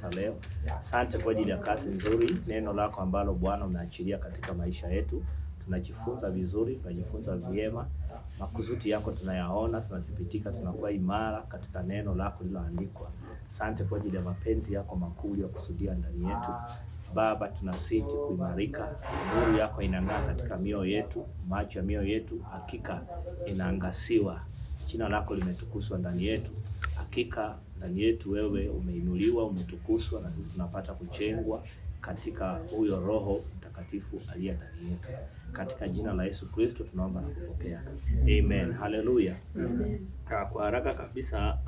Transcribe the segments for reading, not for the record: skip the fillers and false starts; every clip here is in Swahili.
hata leo. Asante kwa ajili ya kazi nzuri, neno lako ambalo Bwana umeachilia katika maisha yetu. Tunajifunza vizuri, tunajifunza vyema. Makusudi yako tunayaona, tunathibitika, tunakuwa imara katika neno lako lililoandikwa. Asante kwa ajili ya mapenzi yako makuu ya kusudia ndani yetu. Baba, tunasiti kuimarika. Nuru yako inang'aa katika mioyo yetu, macho ya mioyo yetu hakika inaangaziwa. Jina lako limetukuzwa ndani yetu. Hakika ndani yetu wewe umeinuliwa, umetukuzwa, na sisi tunapata kujengwa katika huyo Roho Mtakatifu aliye ndani yetu. Katika jina la Yesu Kristo tunaomba na kupokea. Amen. Haleluya. Amen. Kwa haraka kabisa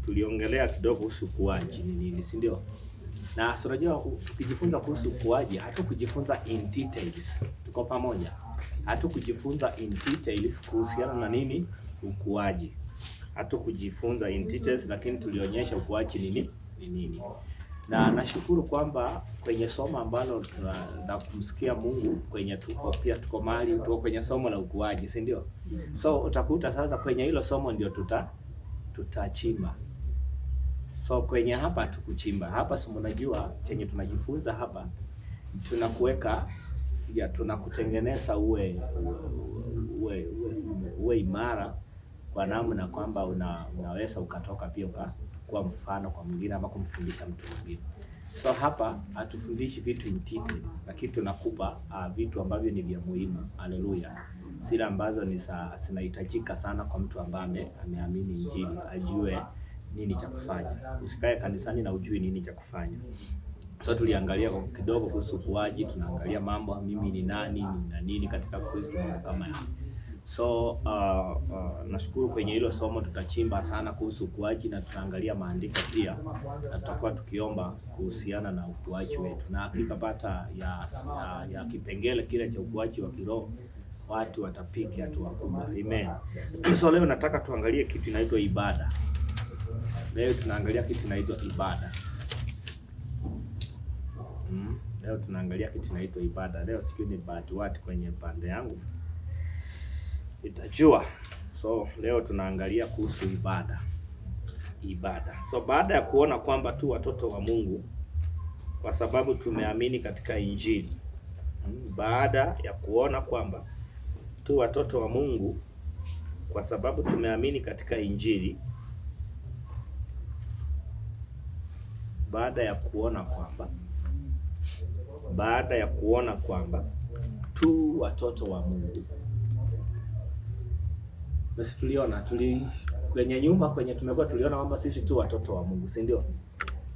tuliongelea kidogo kuhusu ukuaji ni nini, si ndio? Na unajua tukijifunza kuhusu ukuaji, hata kujifunza in details. Tuko pamoja? Hata kujifunza in details kuhusiana na nini ukuaji. Hata kujifunza in details, lakini tulionyesha ukuaji ni nini. Na nashukuru kwamba kwenye somo ambalo tunataka kumsikia Mungu kwenye tuko mahali tuko kwenye somo la ukuaji, si ndio? So utakuta sasa kwenye hilo somo ndio tutachimba. So kwenye hapa tukuchimba. Hapa si mnajua chenye tunajifunza hapa, tunakuweka tunakutengeneza uwe imara kwa namna kwamba unaweza ukatoka pia kwa mfano kwa mwingine ama kumfundisha mtu mwingine. So hapa hatufundishi vitu in details, lakini tunakupa vitu ambavyo ni vya muhimu. Haleluya. Zile ambazo zinahitajika sana kwa mtu ambaye ameamini Injili, ajue nini cha kufanya. Usikae kanisani na ujui nini cha kufanya. So tuliangalia kidogo kuhusu ukuaji, tunaangalia mambo mimi ni nani, na nini katika Kristo, kama hiyo. So nashukuru kwenye hilo somo tutachimba sana kuhusu ukuaji, na tutaangalia maandiko pia, na tutakuwa tukiomba kuhusiana na ukuaji wetu. Na hakika pata ya kipengele kile cha ukuaji wa kiroho, watu watapika hatua kubwa. Amen. So leo nataka tuangalie kitu inaitwa ibada. Leo tunaangalia kitu inaitwa ibada. Leo tunaangalia kitu inaitwa ibada. Leo sijui ni watu kwenye pande yangu itajua. So leo tunaangalia kuhusu ibada. So baada ya kuona kwamba tu watoto wa Mungu kwa sababu tumeamini katika Injili. Baada ya kuona kwamba tu watoto wa Mungu kwa sababu tumeamini katika Injili. Baada ya kuona kwamba tu watoto wa Mungu. Basi tuliona kwenye nyumba tuliona kwamba sisi tu watoto wa Mungu, si ndio?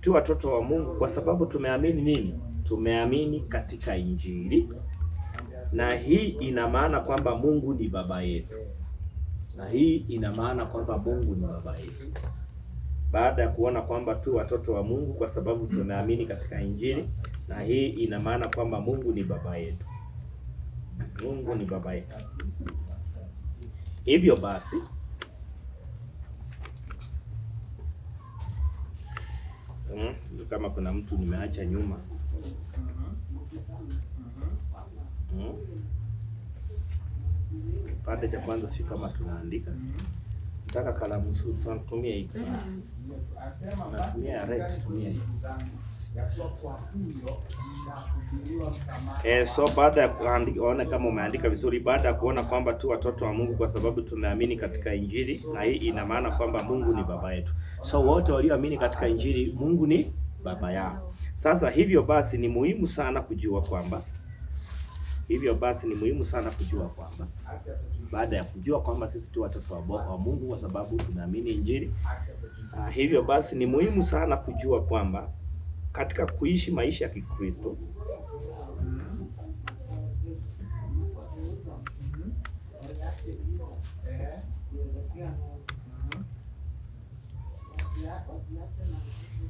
Tu watoto wa Mungu kwa sababu tumeamini nini? Tumeamini katika Injili. Na hii ina maana kwamba Mungu ni baba yetu. Baada ya kuona kwamba tu watoto wa Mungu kwa sababu tumeamini katika Injili, na hii ina maana kwamba Mungu ni baba yetu. Hivyo basi kama kuna mtu nimeacha nyuma. Pande cha kwanza sio kama tunaandika. Nataka kalamu tunatumia hii. Natumia red, tumia hii. So baada ya kuona kama umeandika vizuri, baada ya kuona kwamba tu watoto wa Mungu kwa sababu tumeamini katika Injili, na hii ina maana kwamba Mungu ni baba yetu. So wote walioamini katika Injili, Mungu ni baba yao. Sasa hivyo basi ni muhimu sana kujua kwamba baada ya kujua kwamba sisi tu watoto wa Mungu kwa sababu tumeamini Injili, hivyo basi ni muhimu sana kujua kwamba katika kuishi maisha ya Kikristo,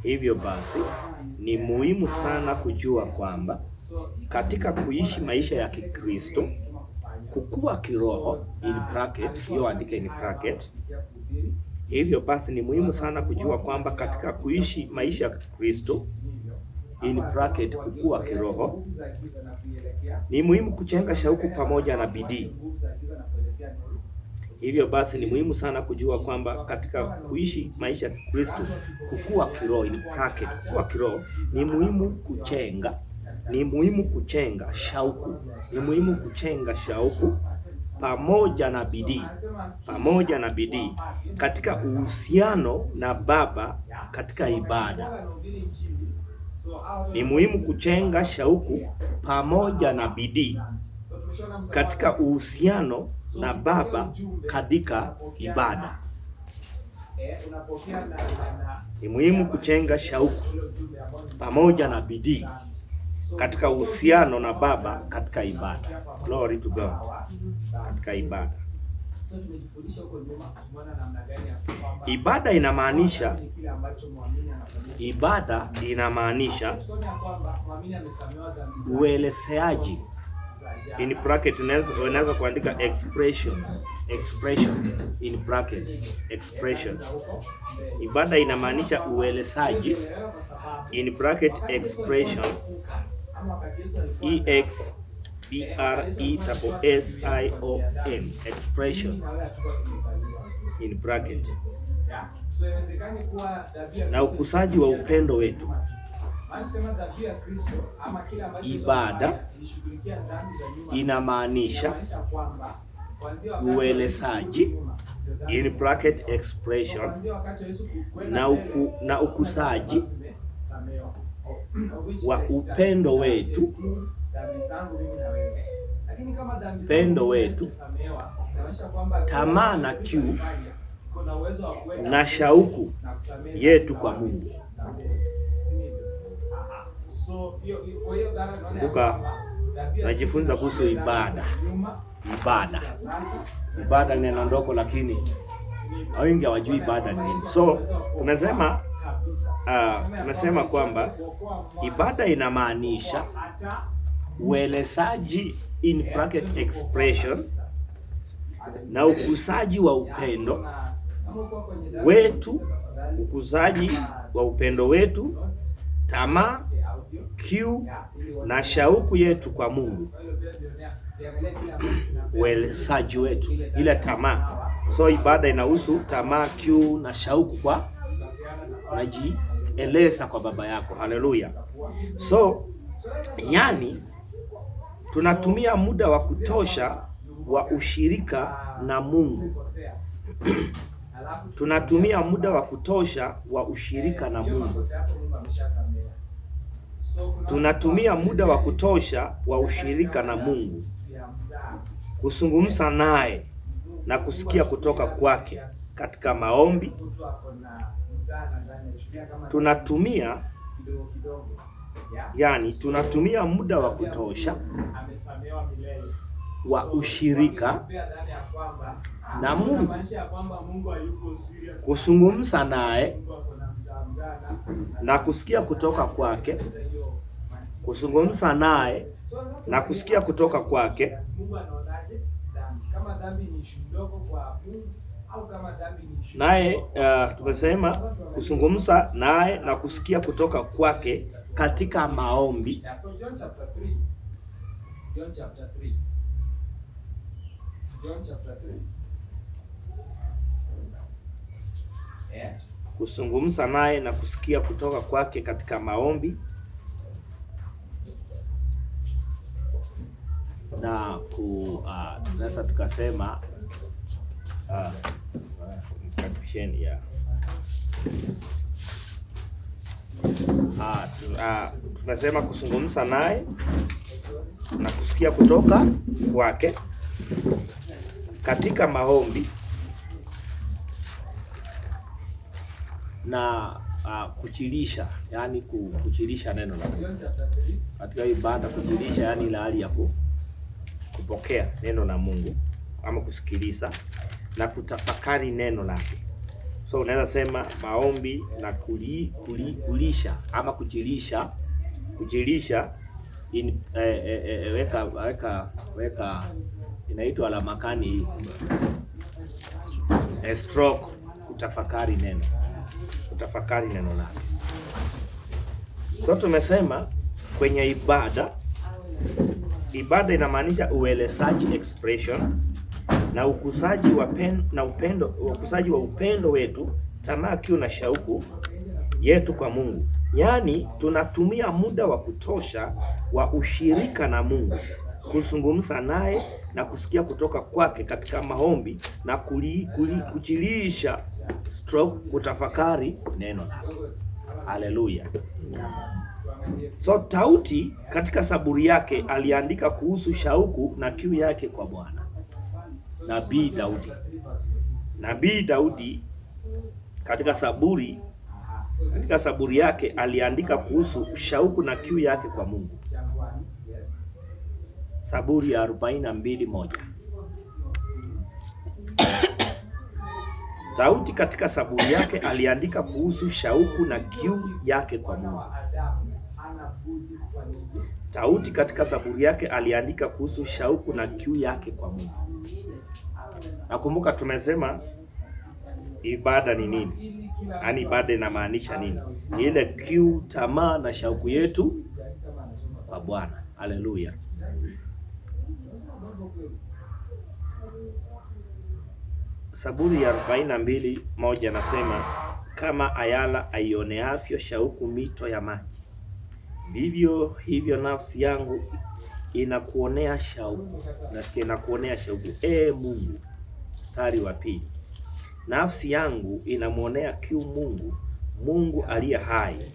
hivyo basi ni muhimu sana kujua kwamba katika kuishi maisha ya Kikristo, kukua kiroho in bracket, hiyo andika in bracket. Hivyo basi ni muhimu sana kujua kwamba katika kuishi maisha ya Kristo in bracket, kukua kiroho, ni muhimu kujenga shauku pamoja na bidii Hivyo basi ni muhimu sana kujua kwamba katika kuishi maisha ya Kristo, kukua kiroho, in bracket, kukua kiroho ni muhimu kuchenga shauku, ni muhimu kuchenga shauku pamoja na bidii katika uhusiano na Baba katika ibada. Ni muhimu kuchenga shauku pamoja na bidii katika uhusiano na Baba katika ibada. Ni muhimu kuchenga shauku pamoja na bidii katika uhusiano na Baba katika ibada. Glory to God. Katika ibada. Ibada inamaanisha uelezeaji. In bracket unaweza kuandika expression in bracket expression. Ibada inamaanisha uelezaji, in bracket expression, expression, expression in bracket, na ukusaji wa upendo wetu. Ibada inamaanisha uelezaji, in bracket expression, na ukusaji wa upendo wetu, tamaa na kiu na shauku yetu kwa Mungu. Kumbuka najifunza kuhusu ibada. Ibada ni neno ndogo, lakini wengi hawajui ibada ni nini. So tumesema kwamba ibada inamaanisha uelezaji, in bracket expression, na ukusaji wa upendo wetu, tamaa, kiu na shauku yetu kwa Mungu. Uelezaji wetu, ile tamaa. So ibada inahusu tamaa, kiu na shauku kwa unajieleza kwa Baba yako. Haleluya. So yani tunatumia muda wa kutosha wa ushirika na Mungu. Tunatumia muda wa kutosha wa ushirika na Mungu. Tunatumia muda wa kutosha wa ushirika na Mungu, kuzungumza naye na kusikia kutoka kwake katika maombi. Tunatumia muda wa kutosha wa ushirika na Mungu, kuzungumza naye na kusikia kutoka kwake, kuzungumza naye na kusikia kutoka kwake. Naye tumesema kuzungumza naye na kusikia kutoka kwake katika maombi. John chapter 3. Kuzungumza naye na kusikia kutoka kwake katika maombi, na tunaweza tukasema tunasema kuzungumza naye na kusikia kutoka kwake katika maombi, na kuchilisha, yani kuchilisha neno la Mungu katika ibada. Kuchilisha yani ile hali ya kupokea neno la Mungu ama kusikiliza na kutafakari neno lake. So unaweza sema maombi na kulisha ama kuchilisha weka inaitwa alamakani stroke, kutafakari neno lake. So tumesema kwenye ibada inamaanisha uelezaji, expression, na ukuzaji wa upendo wetu, tamaa, kiu na shauku yetu kwa Mungu. Yaani tunatumia muda wa kutosha wa ushirika na Mungu, kuzungumza naye na kusikia kutoka kwake katika maombi na kujilisha kutafakari neno lake. Haleluya. So Daudi katika Zaburi yake aliandika kuhusu shauku na kiu yake kwa Bwana. Nabii Daudi katika Zaburi yake aliandika kuhusu shauku na kiu yake kwa Mungu. Zaburi ya 42:1. Daudi katika Zaburi yake aliandika kuhusu shauku na kiu yake kwa Mungu. Daudi katika Zaburi yake aliandika kuhusu shauku na kiu yake kwa Mungu. Nakumbuka tumesema ibada ni nini? Yaani ibada inamaanisha nini? Ni ile kiu, tamaa na shauku yetu kwa Bwana. Haleluya. Zaburi ya 42:1 nasema, kama ayala aioneavyo shauku mito ya maji, vivyo hivyo nafsi yangu inakuonea shauku. Nasikia inakuonea shauku, Mungu. Mstari wa 2, nafsi yangu inamuonea kiu Mungu aliye hai.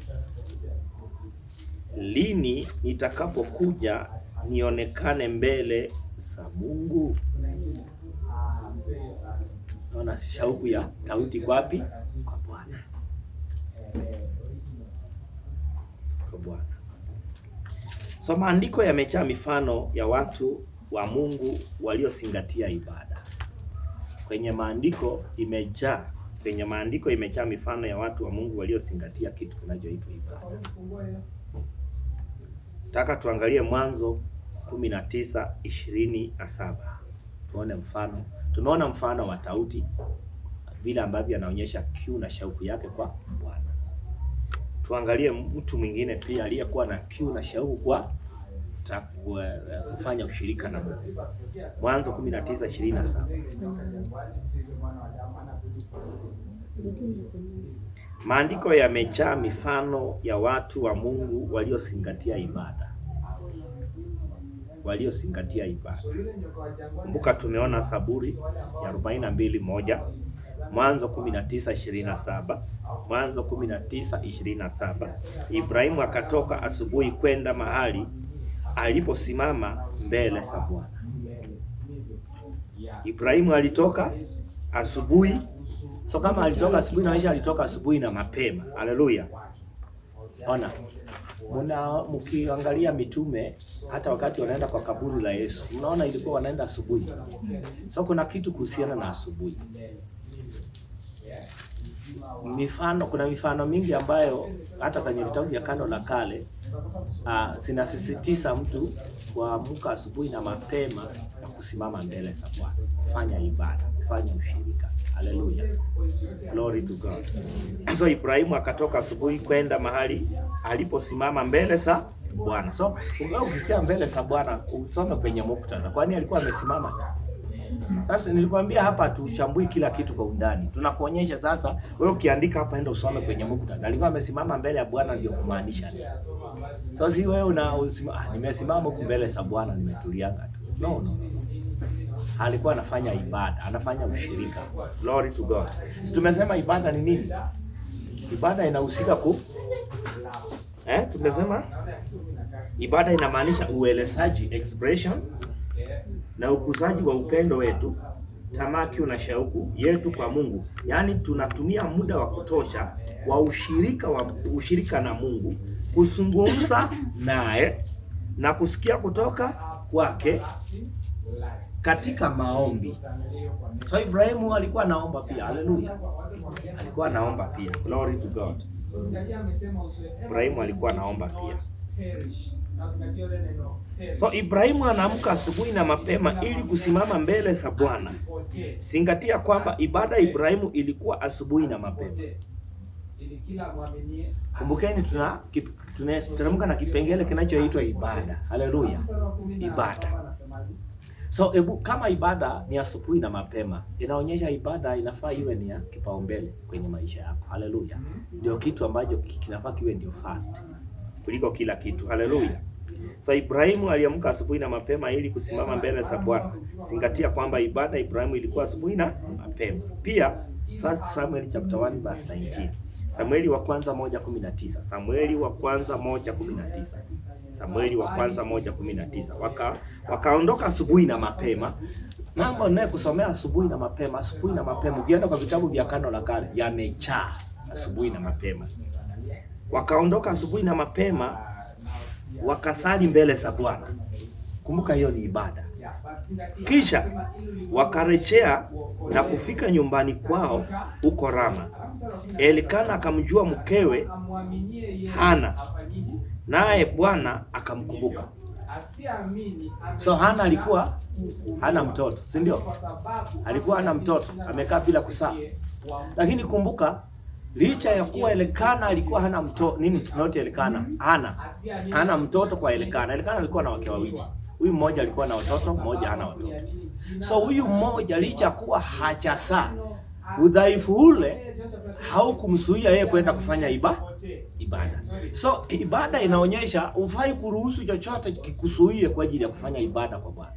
Lini nitakapokuja nionekane mbele za Mungu? Naona shauku ya Daudi wapi? Kwa Bwana. Kwa Bwana. So maandiko yamejaa mifano ya watu wa Mungu waliozingatia ibada. Kwenye maandiko imejaa mifano ya watu wa Mungu waliozingatia kitu kinachoitwa ibada. Nataka tuangalie Mwanzo 19:27. Tuone mfano. Tumeona mfano wa Daudi vile ambavyo anaonyesha kiu na shauku yake kwa Bwana. Tuangalie mtu mwingine pia aliyekuwa na kiu na shauku kwa kufanya ushirika na Mungu. Mwanzo 19:27. Maandiko yamejaa mifano ya watu wa Mungu waliozingatia ibada. Kumbuka tumeona Zaburi ya 42:1, Mwanzo 19:27, Mwanzo 19:27. Ibrahimu akatoka asubuhi kwenda mahali aliposimama mbele za Bwana. Ibrahimu alitoka asubuhi. So kama alitoka asubuhi, naisha alitoka asubuhi na mapema. Haleluya. Ona, mkiangalia mitume hata wakati wanaenda kwa kaburi la Yesu, unaona ilikuwa wanaenda asubuhi. So kuna kitu kuhusiana na asubuhi. Kuna mifano mingi ambayo hata kwenye vitabu vya Agano la Kale zinasisitiza mtu kuamka asubuhi na mapema na kusimama mbele za Bwana, kufanya ibada, kufanya ushirika. Haleluya. Glory to God. So Ibrahimu akatoka asubuhi kwenda mahali aliposimama mbele za Bwana. So ukisikia mbele za Bwana usome kwenye muktadha. Kwani alikuwa amesimama? Sasa nilikwambia hapa tuchambui kila kitu kwa undani. Tunakuonyesha sasa, wewe ukiandika hapa enda usome kwenye muktadha. Alikuwa amesimama mbele ya Bwana ndio kumaanisha nini? So si wewe nimesimama huko mbele za Bwana nimetulianga tu. No. Alikuwa anafanya ibada, anafanya ushirika. Glory to God. Si tumesema ibada ni nini? Ibada inahusika tumesema ibada inamaanisha uelezaji, expression, na ukuzaji wa upendo wetu, tamaa, kiu na shauku yetu kwa Mungu. Yaani tunatumia muda wa kutosha wa ushirika na Mungu, kuzungumza naye na kusikia kutoka kwake katika maombi. So Ibrahimu alikuwa anaomba pia. Haleluya. Alikuwa anaomba pia. Glory to God. Ibrahimu alikuwa anaomba pia. So Ibrahimu anaamka asubuhi na mapema ili kusimama mbele za Bwana. Zingatia kwamba ibada ya Ibrahimu ilikuwa asubuhi na mapema. Kumbukeni tunateremka na kipengele kinachoitwa ibada. Haleluya. Ibada. So kama ibada ni asubuhi na mapema, inaonyesha ibada inafaa iwe ni ya kipaumbele kwenye maisha yako. Haleluya. Ndio kitu ambacho kinafaa kiwe ndio first kuliko kila kitu. Haleluya. So Ibrahimu aliamka asubuhi na mapema ili kusimama mbele za Bwana. Zingatia kwamba ibada Ibrahimu ilikuwa asubuhi na mapema. Pia 1 Samuel chapter 1 verse 19. Samueli wa kwanza 1:19. Samueli wa kwanza 1:19. Samueli wa kwanza 1:19. Wakaondoka asubuhi na mapema. Mambo naye kusomea asubuhi na mapema, asubuhi na mapema. Ukienda kwa vitabu vya Agano la Kale yamejaa asubuhi na mapema. Wakaondoka asubuhi na mapema, wakasali mbele za Bwana. Kumbuka hiyo ni ibada. Kisha wakarejea na kufika nyumbani kwao huko Rama. Elikana akamjua mkewe Hana, naye Bwana akamkumbuka. So Hana alikuwa hana mtoto, si ndio? Alikuwa hana mtoto, amekaa bila kuzaa. Lakini kumbuka, licha ya kuwa Elikana alikuwa hana mtoto, not Elikana, hana mtoto kwa Elikana. Elikana alikuwa na wake wawili. Huyu mmoja alikuwa na watoto, mmoja hana watoto. So huyu mmoja licha kuwa hajazaa, udhaifu ule haukumzuia yeye kwenda kufanya ibada. So ibada inaonyesha ufai kuruhusu chochote kikuzuie kwa ajili ya kufanya ibada kwa Bwana.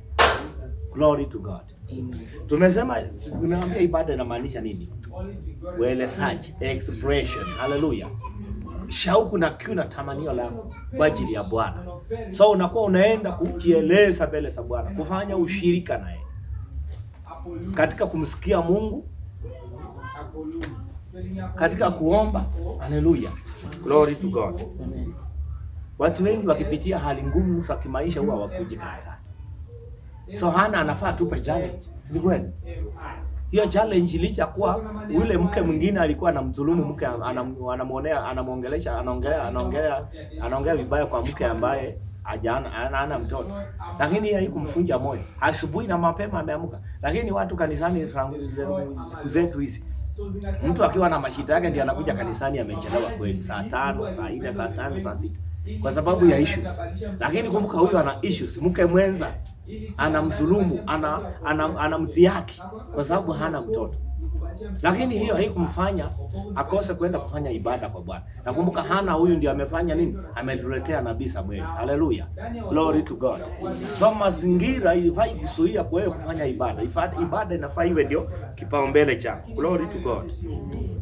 Glory to God. Tumeambia ibada inamaanisha nini? Uelezaji, expression. Hallelujah. Shauku na kiu na tamanio lako kwa ajili ya Bwana. So unakuwa unaenda kujieleza mbele za Bwana, kufanya ushirika naye katika kumsikia Mungu, katika kuomba. Hallelujah. Glory to God. Watu wengi wakipitia hali ngumu za kimaisha huwa wakuji kanisani. So Hana anafaa tupe challenge. Si kweli? Hiyo challenge licha kuwa yule mke mwingine alikuwa anamdhulumu mke, anamuongelesha, anaongea vibaya kwa mke ambaye hana mtoto. Lakini yeye haikumfunja moyo. Asubuhi na mapema ameamka. Lakini watu kanisani siku zetu hizi, mtu akiwa na mashida yake ndiye anakuja kanisani amechelewa kweli, saa 5, saa 4, saa 5, saa 6 kwa sababu ya issues. Lakini kumbuka huyu ana issues, mke mwenza anamdhulumu, anamdhihaki kwa sababu hana mtoto. Lakini hiyo haikumfanya akose kwenda kufanya ibada kwa Bwana. Na kumbuka Hana huyu ndiye amefanya nini? Ametuletea nabii Samuel. Hallelujah. Glory to God. So mazingira haifai kuzuia kwa wewe kufanya ibada. Ibada inafaa iwe ndio kipaumbele chako. Glory to God.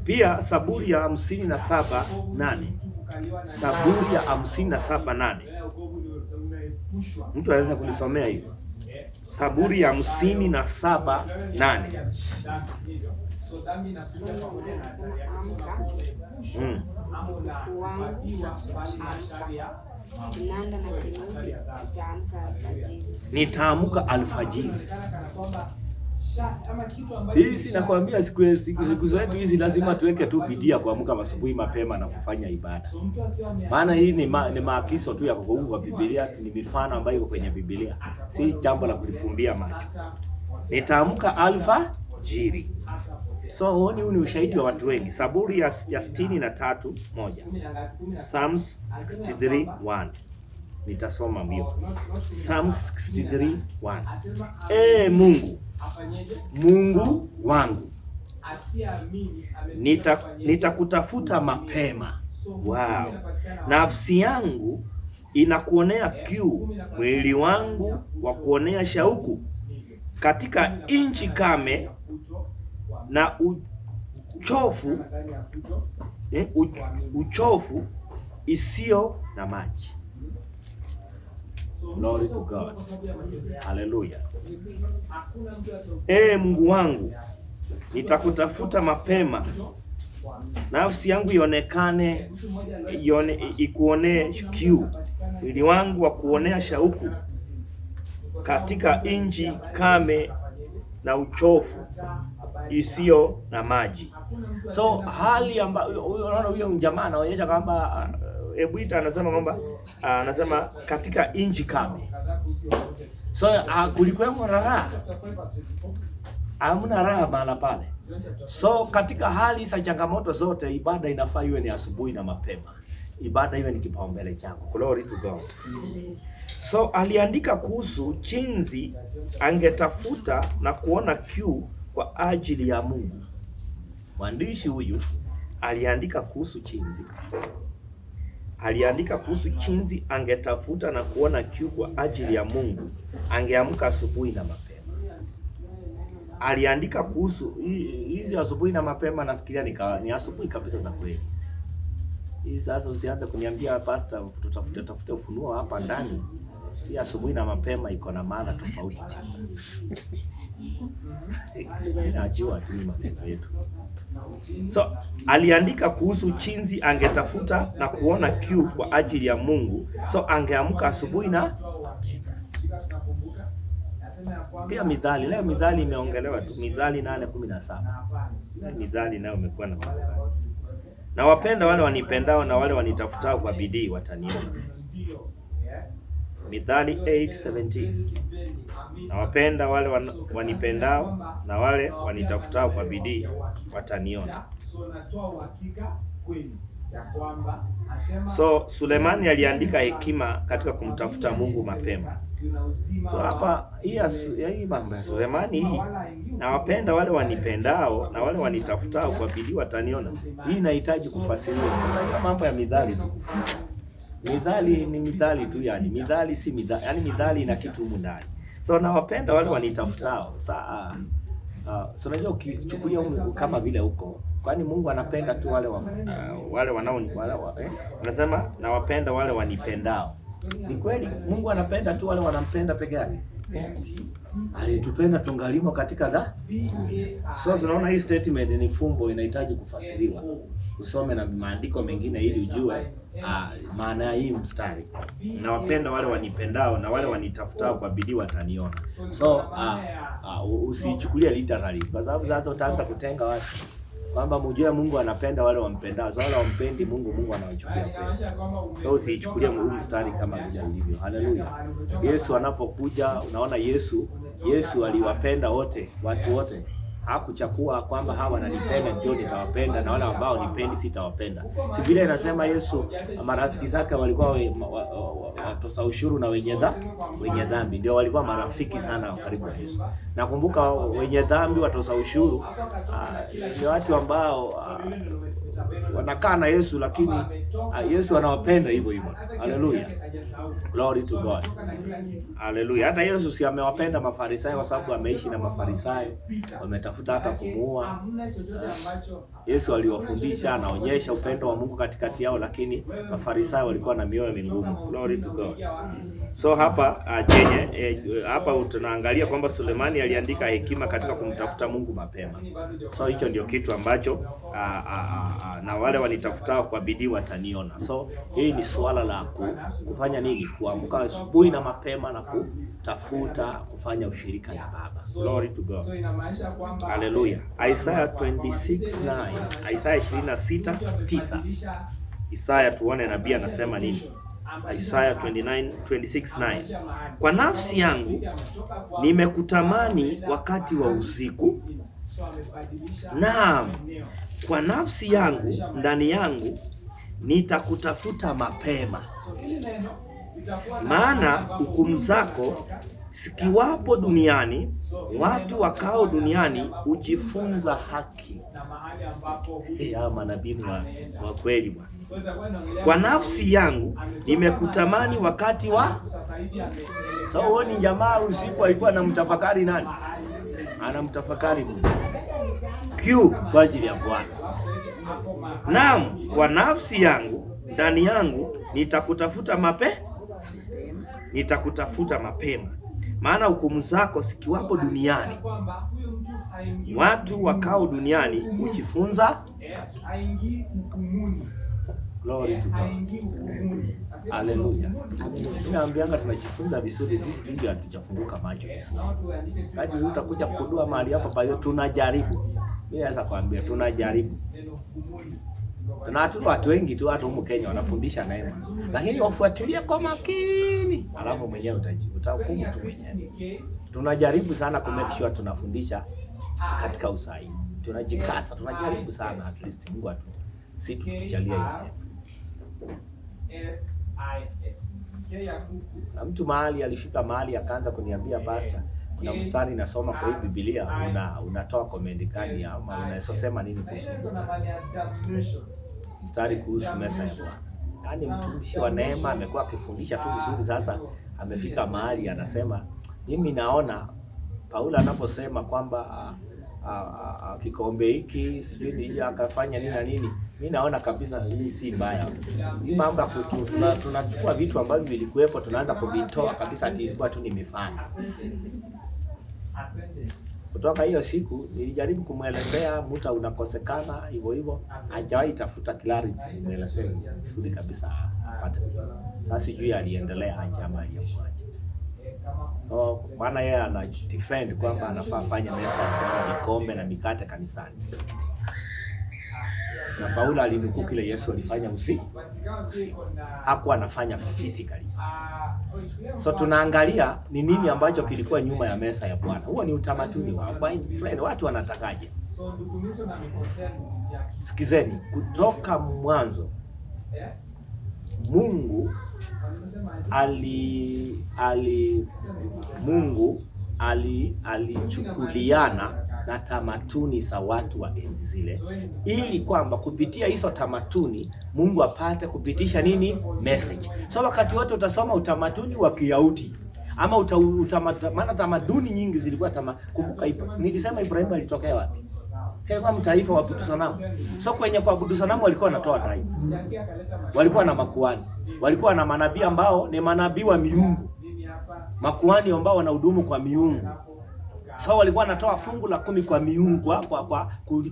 Pia Zaburi ya 57:8. Zaburi ya 57:8. Mtu anaweza kulisomea hiyo? Zaburi ya 57:8. Nitaamka alfajiri. Sisi nakwambia siku zetu hizi lazima tuweke tu bidii ya kuamka asubuhi mapema na kufanya ibada. Maana hii ni maagizo tu ya kuunga Biblia, ni mifano ambayo iko kwenye Biblia. Si jambo la kulifumbia macho. Nitaamka alfajiri. So huu ni ushahidi wa watu wengi. Zaburi ya 63:1. Psalms 63:1. Nitasoma mbio. Psalms 63:1. Mungu wangu, nitakutafuta mapema. Wow. Nafsi yangu inakuonea kiu, mwili wangu wa kuonea shauku katika nchi kame na uchofu isiyo na maji. Glory to God. Hallelujah. Mungu wangu, nitakutafuta mapema. Nafsi yangu ikuonee kiu, mwili wangu wa kuonea shauku katika nchi kame na uchofu isiyo na maji. So hali ambayo unaona huyo jamaa anaonyesha kwamba Ebuita anasema katika nchi kame. So kulikuwa raha. Hamna raha mahala pale. So katika hali za changamoto zote, ibada inafaa iwe ni asubuhi na mapema. ibada iwe ni kipaumbele chako. Glory to God. So aliandika kuhusu jinsi angetafuta na kuona kiu kwa ajili ya Mungu. Mwandishi huyu aliandika kuhusu jinsi angetafuta na kuona kiu kwa ajili ya Mungu, angeamka asubuhi na mapema. Aliandika kuhusu hizi asubuhi na mapema, nafikiria ni asubuhi kabisa za kweli. Hii sasa usianze kuniambia pastor tutafute ufunuo hapa ndani. Hii asubuhi na mapema iko na maana tofauti Chester. Najua tu ni maneno yetu. So aliandika kuhusu jinsi angetafuta na kuona kiu kwa ajili ya Mungu, so angeamka asubuhi na pia Mithali. Leo Mithali imeongelewa tu, Mithali 8:17. Mithali nayo imekuwa na na wapenda wale wanipendao na wale wanitafutao kwa bidii wataniona. Mithali 8:17. Na wapenda wale wanipendao na wale wanitafutao kwa bidii wataniona. So Sulemani aliandika hekima katika kumtafuta Mungu mapema. So hapa hii mambo ya Sulemani hii, na wapenda wale wanipendao na wale wanitafutao kwa bidii wataniona, hii inahitaji kufasiriwa. So mambo ya Mithali tu. Mithali ni Mithali tu, yani Mithali si Mithali, yani Mithali ina kitu humu ndani. So na wapenda wale wanitafutao. So unajua ukichukulia kama vile huko, kwani Mungu anapenda tu wale anasema na wapenda wale wanipendao. Ni kweli Mungu anapenda tu wale wanampenda peke yake? Alitupenda tungalimo katika dhambi. So unaona hii statement ni fumbo, inahitaji kufasiriwa. Usome na maandiko mengine ili ujue maana ya hii mstari. Na wapenda wale wanipendao na wale wanitafutao kwa bidii wataniona. So usichukulie literally, kwa sababu sasa utaanza kutenga watu kwamba mjue Mungu anapenda wale wampendao. So wale wampendi Mungu anawachukulia kweli. So usichukulie huu mstari kama vile ulivyo. Haleluya. Yesu anapokuja, unaona Yesu aliwapenda wote, watu wote. Hakuchakua kwamba hawa wananipenda ndio nitawapenda na wale ambao nipendi sitawapenda. Si vile inasema Yesu marafiki zake walikuwa watoza ushuru na wenye dhambi ndio walikuwa marafiki sana karibu na Yesu. Nakumbuka wenye dhambi, watoza ushuru ni watu ambao wanakaa na Yesu, lakini Yesu anawapenda hivyo hivyo. Haleluya. Glory to God. Haleluya. Hata Yesu si amewapenda Mafarisayo kwa sababu ameishi na Mafarisayo, wametafuta hata kumuua. Yesu aliwafundisha, anaonyesha upendo wa Mungu katikati yao, lakini Mafarisayo walikuwa na mioyo migumu. Glory to God. So hapa hapa tunaangalia kwamba Sulemani aliandika hekima katika kumtafuta Mungu mapema. So hicho ndio kitu ambacho na wale wanitafutao kwa bidii wataniona. So hii ni swala la kufanya nini? Kuamka asubuhi na mapema na kutafuta kufanya ushirika na Baba. Glory to God. Hallelujah. Isaiah 26:9. Isaiah 26:9. Isaiah, tuone nabii anasema nini. Isaiah 26:9. Kwa nafsi yangu nimekutamani wakati wa usiku, naam, kwa nafsi yangu ndani yangu nitakutafuta mapema. Maana hukumu zako zikiwapo duniani, watu wakao duniani hujifunza haki. Manabii wa kweli bwana. Kwa nafsi yangu nimekutamani wakati wa so huo ni jamaa usiku alikuwa anamtafakari nani? Anamtafakari Mungu. Kiu kwa ajili ya Bwana. Naam, kwa nafsi yangu ndani yangu nitakutafuta mapema. Maana hukumu zako zikiwapo duniani, watu wakao duniani hujifunza. Glory to God. Hallelujah. Naambianga tunajifunza vizuri, sisi ndio hatujafunguka macho vizuri. Kaji utakuja kudua mahali hapa pale tunajaribu. Mimi sasa kwambia tunajaribu. Na watu wengi tu hata humu Kenya wanafundisha neema. Lakini wafuatilie kwa makini. Alafu mwenyewe utahukumu tu mwenyewe. Tunajaribu sana ku make sure tunafundisha katika usahihi. Tunajikasa, tunajaribu sana at least Mungu atujalie hiyo. Na mtu mahali alifika mahali akaanza kuniambia, pastor, kuna mstari nasoma kwa hii Biblia, unatoa comment gani ama unaweza sema nini kuhusu mstari kuhusu meza ya Bwana? Yaani mtumishi wa neema amekuwa akifundisha tu vizuri, sasa amefika mahali anasema, mimi naona Paulo anaposema kwamba kikombe hiki sijui ni akafanya nini na nini, mimi naona kabisa hii si mbaya. Hii mambo ya tunachukua vitu ambavyo vilikuwepo tunaanza kuvitoa kabisa, ati ilikuwa tu ni mifano. Kutoka hiyo siku nilijaribu kumwelezea, mtu unakosekana hivyo hivyo, hajawahi tafuta clarity mwelezea vizuri kabisa apate. Sasa sijui aliendelea aje ama aliyemwacha. So maana yeye ana defend kwamba anafaa fanya meza ya vikombe na mikate kanisani. Na Paulo alinukuu kile Yesu alifanya usiku. Hakuwa anafanya physically. So tunaangalia ni nini ambacho kilikuwa nyuma ya meza ya Bwana. Huo ni utamaduni wa friend, watu wanatakaje? Sikizeni, kutoka mwanzo Mungu alichukuliana na tamaduni za watu wa enzi zile, ili kwamba kupitia hizo tamaduni Mungu apate kupitisha nini? Message. So wakati wote utasoma utamaduni wa Kiyahudi ama maana tamaduni nyingi zilikuwa kumbuka nilisema Ibrahimu alitokea wapi? Sasa mtaifa wa kuabudu sanamu. So kwenye kuabudu sanamu walikuwa wanatoa tithe. Walikuwa na makuhani. Walikuwa na manabii ambao ni manabii wa miungu. Makuhani ambao wanahudumu kwa miungu. So walikuwa wanatoa fungu la 10 kwa miungu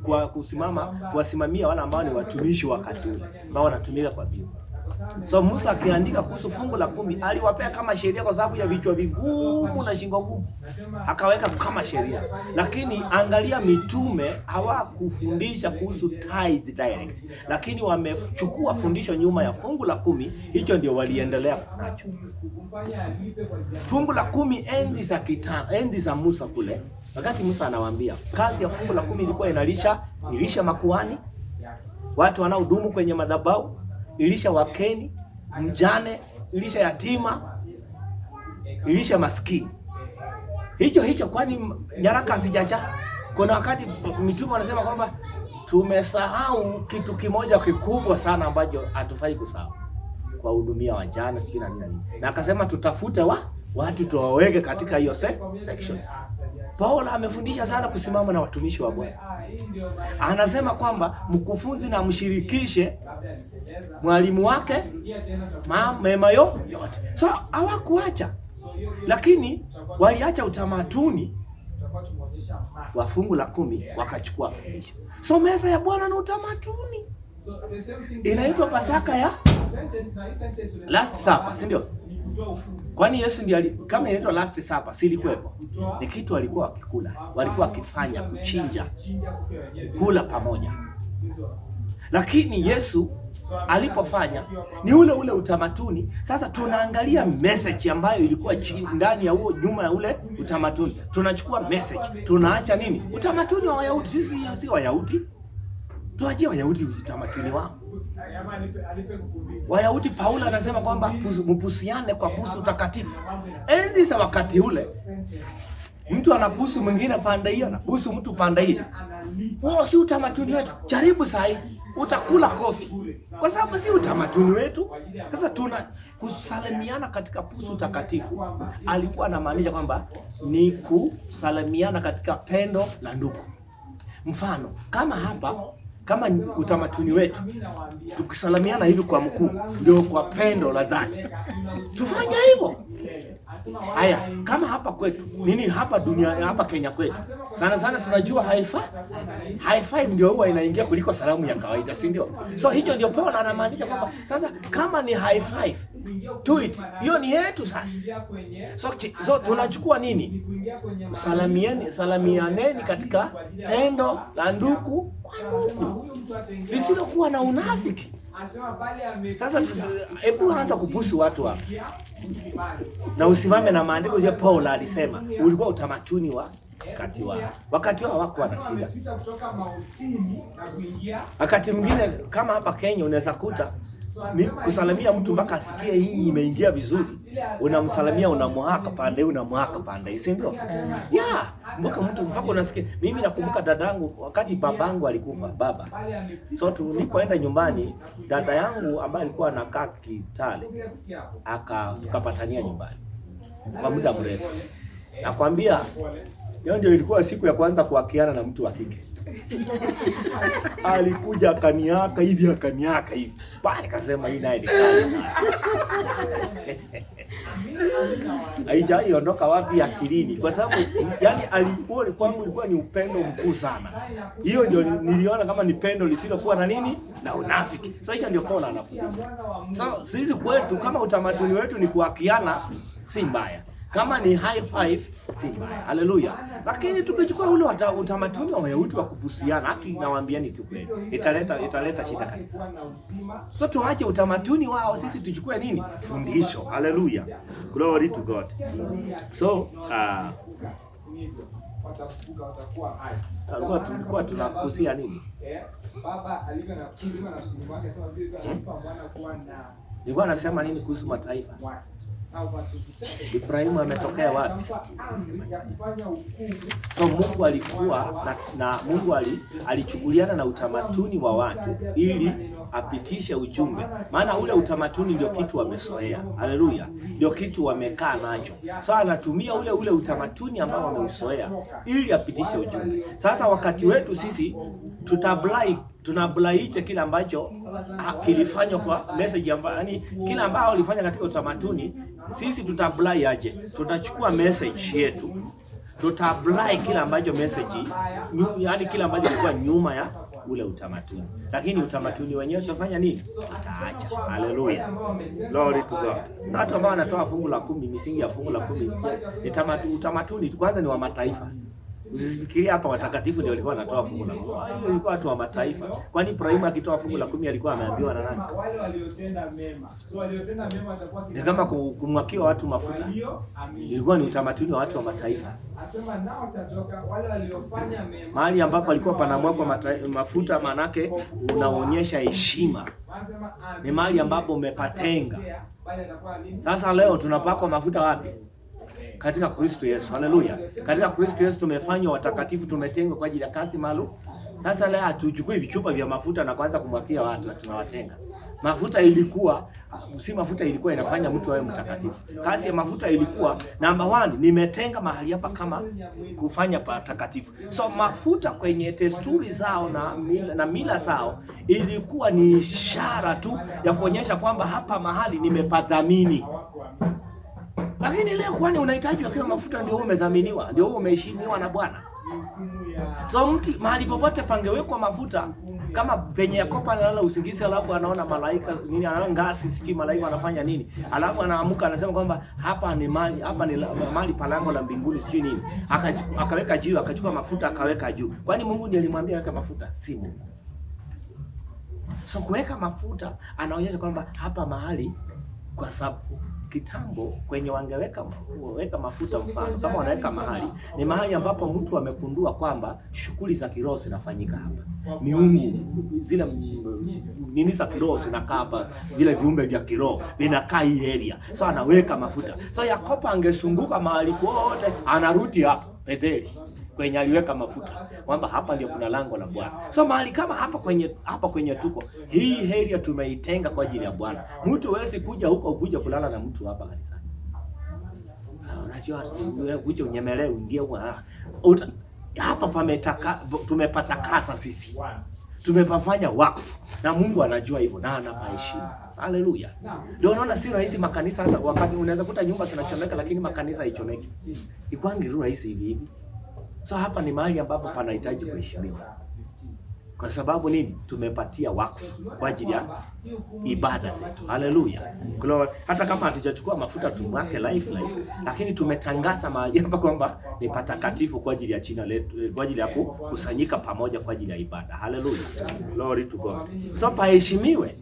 kwa kusimama kuwasimamia wale ambao ni watumishi wakati ule ambao wanatumika kwa miungu. So Musa akiandika kuhusu fungu la 10 aliwapea kama sheria kwa sababu ya vichwa vigumu na shingo ngumu. Akaweka kama sheria. Lakini angalia mitume hawakufundisha kuhusu tithe direct. Lakini wamechukua fundisho nyuma ya fungu la 10, hicho ndio waliendelea nacho. Fungu la 10 enzi za Musa kule. Wakati Musa anawaambia, kazi ya fungu la 10 ilikuwa ilisha makuhani, watu wanaohudumu kwenye madhabahu, ilisha wakeni, mjane, ilisha yatima, ilisha maskini. Hicho kwani nyaraka hazijaja? Kuna wakati mitume wanasema kwamba tumesahau kitu kimoja kikubwa sana ambacho hatufai kusahau. Kwa hudumia wajane sijui na nini. Na akasema tutafute watu tuwaweke katika hiyo section. Paulo amefundisha sana kusimama na watumishi wa Bwana. Anasema kwamba mkufunzi na mshirikishe mwalimu wake mema yote. So hawakuacha, lakini waliacha utamaduni wa fungu la 10 wakachukua fundisho. So meza ya Bwana ni utamaduni. Inaitwa Pasaka ya Last Supper, si ndio? Kwani Yesu ndiye kama inaitwa Last Supper, si ilikuwepo? Ni kitu walikuwa wakikula, walikuwa wakifanya kuchinja, kula pamoja. Lakini Yesu alipofanya ni ule utamaduni. Sasa tunaangalia message ambayo ilikuwa ndani ya huo, nyuma ya ule utamaduni. Tunachukua message, tunaacha nini? Utamaduni wa Wayahudi. Sisi si Wayahudi. Tuachie Wayahudi utamaduni wao. Wayahudi, Paulo anasema kwamba mpusiane kwa busu takatifu. Enzi za wakati ule mtu anabusu mwingine pande hiyo na busu mtu pande hiyo. Wao si utamaduni wetu. Jaribu sahi utakula kofi. Kwa sababu si utamaduni wetu. Sasa tuna kusalimiana katika busu takatifu. Alikuwa anamaanisha kwamba ni kusalimiana katika pendo la ndugu. Mfano, kama hapa, kama utamaduni wetu, tukisalimiana hivi kwa mkuu, ndio kwa pendo la dhati. Tufanye hivyo. Haya, kama hapa kwetu, nini hapa hapa Kenya kwetu, sana tunajua high five ndio huwa inaingia kuliko salamu ya kawaida, si ndio? So hicho ndio Paulo anamaanisha kwamba sasa kama ni high five, do it. Hiyo ni yetu sasa. So tunachukua nini? Salamianeni katika pendo la ndugu kwa ndugu. Lisilokuwa na unafiki. Sasa hebu anza kubusu watu hapa. Na usimame na maandiko ya Paulo alisema ulikuwa utamaduni wa wakati wao hawakuwa na shida. Wakati mwingine kama hapa Kenya unaweza kuta kusalamia mtu mpaka asikie hii imeingia vizuri. Unamsalamia, unamwaka pande, unamwaka pande, si ndio? Yeah, mpaka mtu mpaka unasikia. Mimi nakumbuka dadangu wakati babangu alikufa, baba. So tulipoenda nyumbani, dada yangu ambaye alikuwa anakaa Kitale tukapatania nyumbani kwa muda mrefu. Nakwambia hiyo ndio ilikuwa siku ya kwanza kuakiana na mtu wa kike. Alikuja akaniaka hivi pale, kasema hii naye ni kali sana. Haijaiondoka wapi akilini, kwa sababu yani alikuwa kwangu ilikuwa ni upendo mkuu sana. Hiyo ndio niliona kama ni pendo lisilokuwa na nini na unafiki. So hicho ndio kona anafundisha. So sisi kwetu kama utamaduni wetu ni kuakiana, si mbaya. Kama ni high five, si mbaya. Haleluya. Lakini tukichukua ule utamaduni wa Wayahudi wa kubusiana, haki nawaambiani tu kweli, italeta shida kabisa. So tuache utamaduni wao, sisi tuchukue nini? Fundisho. Haleluya. Glory to God. So tulikuwa tunakusia nini? Baba alivyo na kitu na usimu wake sema vile alimpa Bwana kuwa na. Nilikuwa nasema nini kuhusu mataifa? Ibrahimu ametokea wapi? So Mungu alikuwa na Mungu alichukuliana na utamaduni wa watu ili apitishe ujumbe. Maana ule utamaduni ndio kitu wamezoea. Haleluya. Ndio kitu wamekaa nacho. So anatumia ule utamaduni ambao wameuzoea ili apitishe ujumbe. Sasa wakati wetu sisi tunablaiche kile ambacho kilifanywa kwa message ambayo, yani kile ambao walifanya katika utamaduni, sisi tutablai aje? Tutachukua message yetu, tutablai kile ambacho message, yani kile ambacho kilikuwa nyuma ya ule utamaduni. Lakini utamaduni wenyewe tutafanya nini? Tutaacha. Haleluya. Glory to God. Watu ambao wanatoa fungu la 10, misingi ya fungu la 10 ni utamaduni kwanza, ni wa mataifa. Usifikiria hapa watakatifu ndio walikuwa wanatoa fungu la 10. Walikuwa watu wa mataifa. Kwani Ibrahimu akitoa fungu la 10 alikuwa ameambiwa na nani? Wale waliotenda mema. So waliotenda mema atakuwa ni kama kumwakia watu mafuta. Ilikuwa ni utamaduni wa watu wa mataifa. Anasema nao tatoka wale waliofanya mema. Mahali ambapo alikuwa panamwakwa mafuta, manake unaonyesha heshima. Ni mahali ambapo umepatenga. Sasa leo tunapakwa mafuta wapi? Katika Kristo Yesu. Haleluya. Katika Kristo Yesu tumefanywa watakatifu, tumetengwa kwa ajili ya kazi maalum. Sasa leo hatuchukui vichupa vya mafuta na kuanza kumwakia watu, tunawatenga. Mafuta ilikuwa inafanya mtu awe mtakatifu. Kazi ya mafuta ilikuwa number 1, nimetenga mahali hapa kama kufanya patakatifu. So mafuta kwenye desturi zao na mila zao ilikuwa ni ishara tu ya kuonyesha kwamba hapa mahali nimepadhamini. Lakini leo kwani unahitaji wakiwa mafuta ndio umedhaminiwa, ndio umeheshimiwa na Bwana? So mtu mahali popote pangewekwa mafuta, kama penye Yakobo analala usingizi alafu anaona malaika nini, anaona ngasi, siki malaika wanafanya nini, alafu anaamuka anasema kwamba hapa ni mali palango la mbinguni sio nini, akaweka juu, akachukua mafuta akaweka juu. Kwani Mungu ndiye alimwambia weka mafuta? Si Mungu. So kuweka mafuta anaonyesha kwamba hapa mahali, kwa sababu kitambo kwenye wangeweka mafuta, mfano kama wanaweka mahali, ni mahali ambapo mtu amekundua kwamba shughuli za kiroho zinafanyika hapa. Miungu zile nini za kiroho zinakaa hapa, vile viumbe vya kiroho vinakaa hii area. So anaweka mafuta. So Yakobo angesunguka mahali kote, anarudi hapa Betheli kwenye aliweka mafuta, kwamba hapa ndio kuna lango la Bwana. So mahali kama hapa kwenye tuko, hii area tumeitenga kwa ajili ya Bwana. Mtu hawezi kuja huko kuja kulala na mtu hapa kanisani. Unajua kuja unyemelee uingie huko. Hapa tumepata kasa sisi. Tumepafanya wakfu na Mungu anajua hivyo na anapaheshimu. Haleluya. Ndio unaona si rahisi makanisa, hata wakati unaweza kuta nyumba zinachomeka lakini makanisa haichomeki. Ikwangi rahisi hivi. So hapa ni mahali ambapo panahitaji kuheshimiwa. Kwa sababu nini? Tumepatia wakfu kwa ajili ya ibada zetu. Haleluya. Hata kama hatujachukua mafuta tumwake life, lakini tumetangaza mahali hapa kwamba ni patakatifu kwa ajili ya jina letu, kwa ajili ya kukusanyika pamoja kwa ajili ya ibada. Haleluya. Glory to God. So paheshimiwe.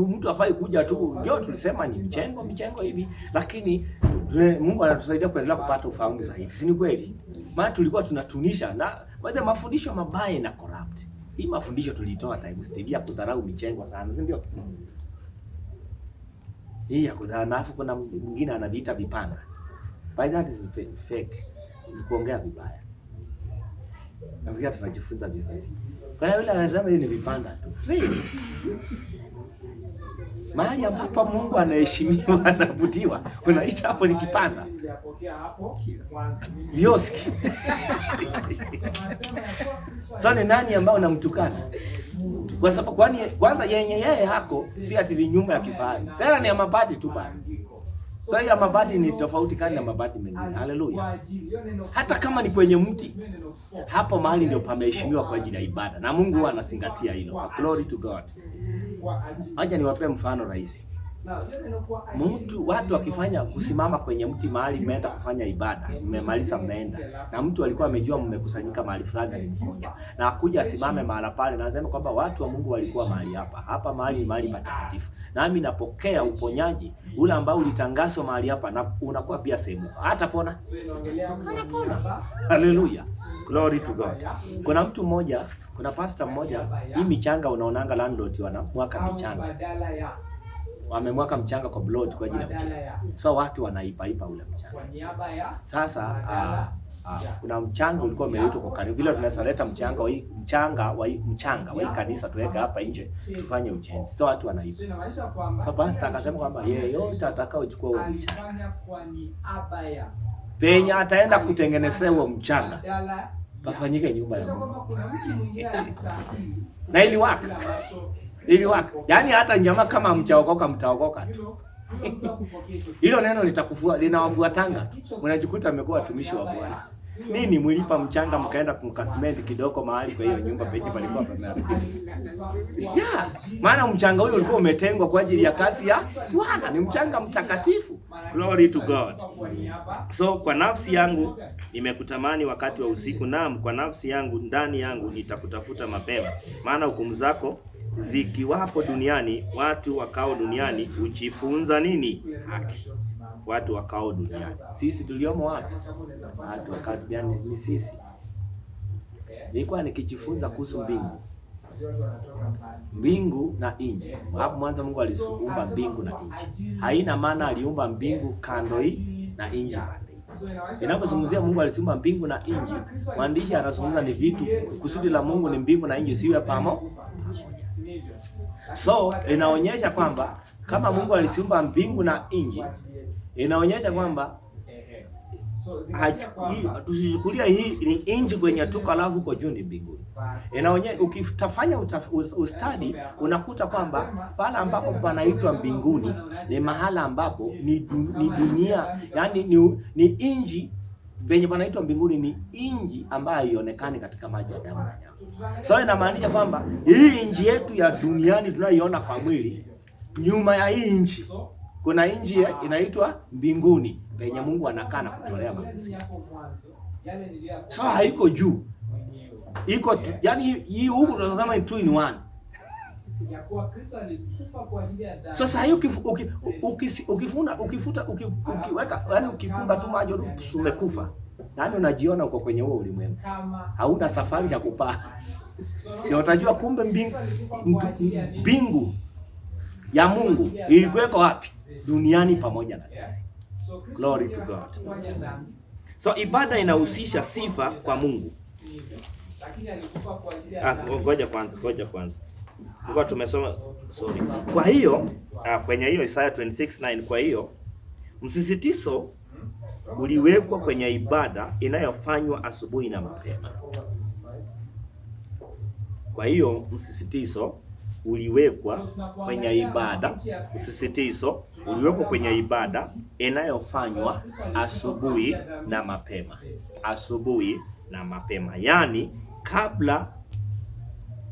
Mtu afai kuja tu, ndio tulisema ni michengo hivi, lakini Mungu anatusaidia kuendelea kupata ufahamu zaidi. Si ni kweli? Maana tulikuwa tunatunisha na baadhi ya mafundisho mabaya na corrupt. Hii mafundisho tulitoa times ya kudharau michengo sana, si ndio? Hii ya kudharau, alafu kuna mwingine anaviita vipanga. By that is fake. Ni kuongea vibaya. Nafikiri tunajifunza vizuri. Kwa hiyo yule anasema hii ni vipanga tu. Mahali ambapo Mungu anaheshimiwa, anavutiwa, unaisha hapo ni kipanda. Vioski. So ni nani ambao unamtukana? Kwa sababu kwani kwanza yeye hako si ati ni nyumba ya kifahari. Tena ni ya mabati tu bana. So ya mabati ni tofauti kani na mabati mengine. Haleluya. Hata kama ni kwenye mti, hapo mahali ndio pameheshimiwa kwa ajili ya ibada. Na Mungu huwa anazingatia hilo. Glory to God. Acha niwape mfano rahisi. Watu wakifanya kusimama kwenye mti mahali mmeenda kufanya ibada, mmemaliza mmeenda, na mtu alikuwa amejua mmekusanyika mahali fulani ni mgonjwa, na akuja asimame mahali pale na aseme kwamba watu wa Mungu walikuwa mahali hapa mahali ni mahali patakatifu, nami napokea uponyaji ule ambao ulitangazwa mahali hapa, na unakuwa pia sehemu. Hatapona? Anapona. Haleluya. Glory to God. Kuna mtu mmoja, kuna pastor mmoja, hii michanga unaonanga landlord wanamwaka michanga. Wamemwaka mchanga kwa blood kwa ajili ya ujenzi. So watu wanaipa ule mchanga. Sasa kuna mchanga ulikuwa umeletwa kwa kanisa. Vile tunasaleta mchanga wa hii kanisa tuweke hapa nje tufanye ujenzi. So watu wanaipa. So pastor akasema kwamba yeyote atakaochukua huo mchanga, penya ataenda kutengenezea huo mchanga, pafanyike nyumba ya Mungu. Na iliwaka. Yaani hata nyama kama mchaokoka mtaokoka tu. Hilo neno linawafuatanga. Unajikuta amekuwa watumishi wa Bwana. Nini mlipa mchanga mkaenda kumkasimenti kidogo mahali kwa hiyo nyumba penye palikuwa pameharibika. Maana mchanga huyo ulikuwa umetengwa kwa ajili ya kazi ya Bwana, ni mchanga mtakatifu. Glory to God. So kwa nafsi yangu nimekutamani wakati wa usiku, naam kwa nafsi yangu ndani yangu nitakutafuta mapema. Maana hukumu zako zikiwapo duniani, watu wakao duniani hujifunza nini? Haki. Watu wakao duniani. Sisi tuliomo wapi? Watu wakao duniani ni sisi. Nilikuwa nikijifunza kuhusu mbingu na nchi. Hapo mwanzo Mungu aliumba mbingu na nchi. Haina maana aliumba mbingu kando hii na nchi pande. Inapozungumzia Mungu aliumba mbingu na nchi, mwandishi anazungumza ni vitu, kusudi la Mungu ni mbingu na nchi siwe pamoja. So inaonyesha kwamba kama Mungu aliumba mbingu na nchi, inaonyesha kwamba tusichukulia hii ni nchi kwenye tuko alafu uko juu ni mbinguni. Inaonyesha ukitafanya ustadi unakuta kwamba pale ambapo panaitwa mbinguni ni mahala ambapo ni dunia, yani ni nchi venye panaitwa mbinguni, ni nchi ambayo haionekani katika maji ya damu na nyama. So inamaanisha kwamba hii nchi yetu ya duniani tunayoiona kwa mwili, nyuma ya hii nchi kuna nchi inaitwa mbinguni penye Mungu anakaa na kutolea maamuzi. So haiko juu. Iko yani hii huku tunasema ni 2 in 1. Sasa hiyo ukiweka yani ukifunga tu maji umekufa. Yaani unajiona uko kwenye huo ulimwengu. Hauna safari ya kupaa. Ndio utajua kumbe mbingu ya Mungu ilikuweko wapi? Duniani pamoja na sisi. Glory to God. So ibada inahusisha sifa kwa Mungu. Ngoja kwanza. Kwa tumesoma Kwa hiyo kwenye hiyo Isaiah 26:9, kwa hiyo msisitizo uliwekwa kwenye ibada inayofanywa asubuhi na mapema. Kwa hiyo msisitizo uliwekwa kwenye ibada inayofanywa asubuhi na mapema. Yaani kabla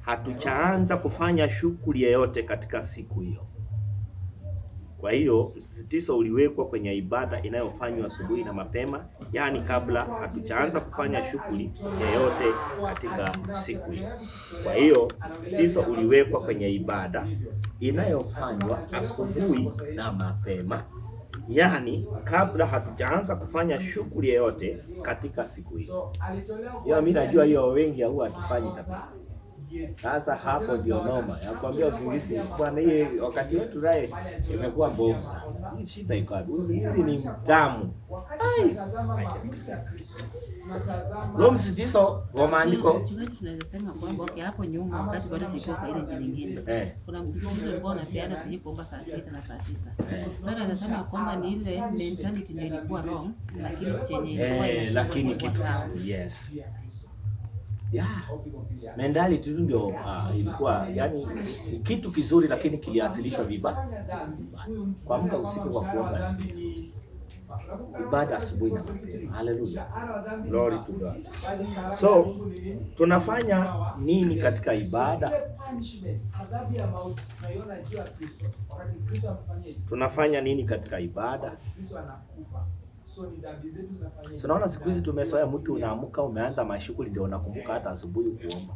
hatujaanza kufanya shughuli yoyote katika siku hiyo. Kwa hiyo msisitizo uliwekwa kwenye ibada inayofanywa asubuhi na mapema, yaani kabla hatujaanza kufanya shughuli yoyote katika siku hiyo. Kwa hiyo msisitizo uliwekwa kwenye ibada inayofanywa asubuhi na mapema, yaani kabla hatujaanza kufanya shughuli yoyote katika siku hiyo. Mimi najua hiyo wengi huwa hatufanyi kabisa. Sasa hapo ndio noma. Nakwambia usingizi bwana, hii wakati wetu naye imekuwa mbovu sana. Hii shida iko wapi? Usingizi ni mtamu. Ai. Roho msitizo wa maandiko. Tunaweza sema kwamba okay, hapo nyuma wakati bado tulikuwa kwa ile njia nyingine. Kuna msisitizo ulikuwa unapeana sije kuomba saa 6 na saa 9. So naweza sema kwamba ni ile mentality ndio ilikuwa wrong, lakini chenye ilikuwa lakini kitu yes. Yeah. Mentality tu ndio ilikuwa yani kitu kizuri, lakini kiliasilishwa vibaya. Kuamka usiku kwa kuomba ibada asubuhi na mapema. Hallelujah. Glory to God. So, tunafanya nini katika ibada? Tunafanya nini katika ibada? So naona siku hizi tumesoea mtu unaamka umeanza mashughuli ndio unakumbuka hata asubuhi kuomba.